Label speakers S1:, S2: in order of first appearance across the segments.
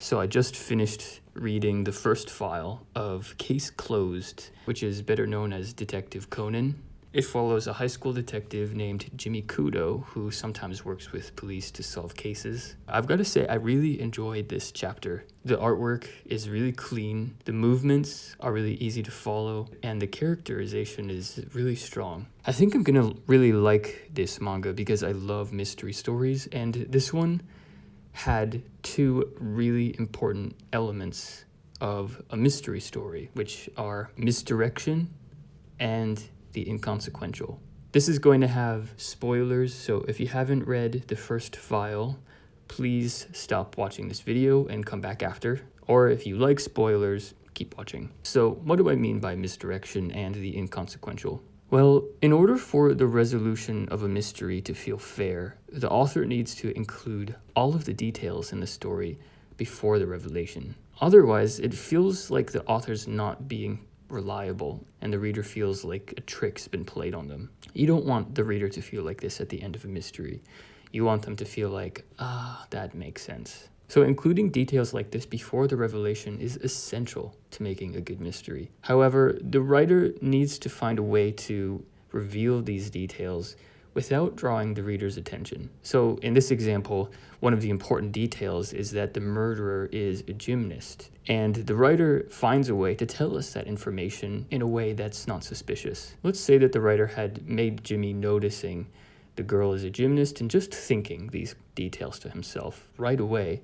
S1: So I just finished reading the first file of Case Closed, which is better known as Detective Conan. It follows a high school detective named Jimmy Kudo, who sometimes works with police to solve cases. I've got to say, I really enjoyed this chapter. The artwork is really clean, the movements are really easy to follow, and the characterization is really strong. I think I'm gonna really like this manga because I love mystery stories, and this one had two really important elements of a mystery story, which are misdirection and the inconsequential. This is going to have spoilers, so if you haven't read the first file, please stop watching this video and come back after. Or if you like spoilers, keep watching. So what do I mean by misdirection and the inconsequential? Well, in order for the resolution of a mystery to feel fair, the author needs to include all of the details in the story before the revelation. Otherwise, it feels like the author's not being reliable and the reader feels like a trick's been played on them. You don't want the reader to feel like this at the end of a mystery. You want them to feel like, that makes sense. So including details like this before the revelation is essential to making a good mystery. However, the writer needs to find a way to reveal these details without drawing the reader's attention. So in this example, one of the important details is that the murderer is a gymnast, and the writer finds a way to tell us that information in a way that's not suspicious. Let's say that the writer had made Jimmy noticing the girl is a gymnast and just thinking these details to himself right away.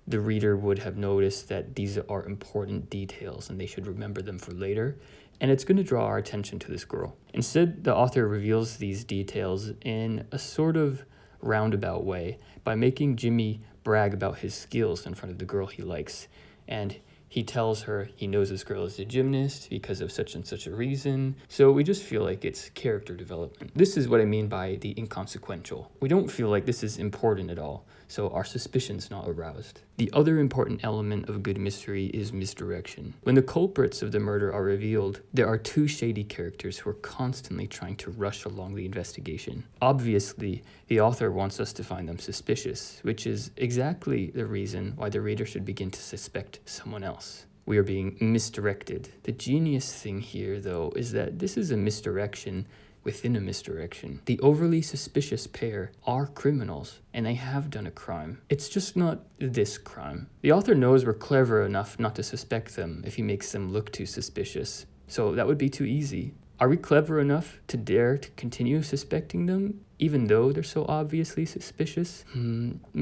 S1: The reader would have noticed that these are important details and they should remember them for later, and it's going to draw our attention to this girl. Instead, the author reveals these details in a sort of roundabout way by making Jimmy brag about his skills in front of the girl he likes, and he tells her he knows this girl is a gymnast because of such and such a reason, so we just feel like it's character development. This is what I mean by the inconsequential. We don't feel like this is important at all, so our suspicion's not aroused. The other important element of a good mystery is misdirection. When the culprits of the murder are revealed, there are two shady characters who are constantly trying to rush along the investigation. Obviously, the author wants us to find them suspicious, which is exactly the reason why the reader should begin to suspect someone else. We are being misdirected. The genius thing here, though, is that this is a misdirection within a misdirection. The overly suspicious pair are criminals, and they have done a crime. It's just not this crime. The author knows we're clever enough not to suspect them if he makes them look too suspicious, so that would be too easy. Are we clever enough to dare to continue suspecting them, even though they're so obviously suspicious?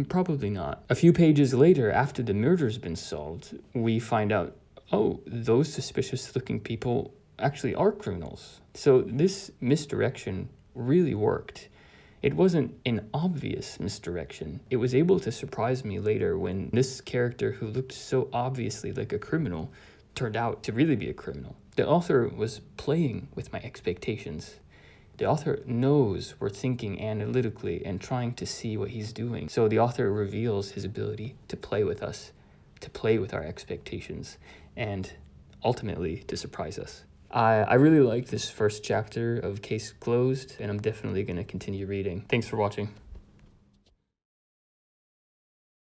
S1: Probably not. A few pages later, after the murder's been solved, we find out, oh, those suspicious-looking people actually are criminals. So this misdirection really worked. It wasn't an obvious misdirection. It was able to surprise me later when this character who looked so obviously like a criminal turned out to really be a criminal. The author was playing with my expectations. The author knows we're thinking analytically and trying to see what he's doing. So the author reveals his ability to play with us, to play with our expectations, and ultimately to surprise us. I really liked this first chapter of Case Closed, and I'm definitely going to continue reading. Thanks for watching.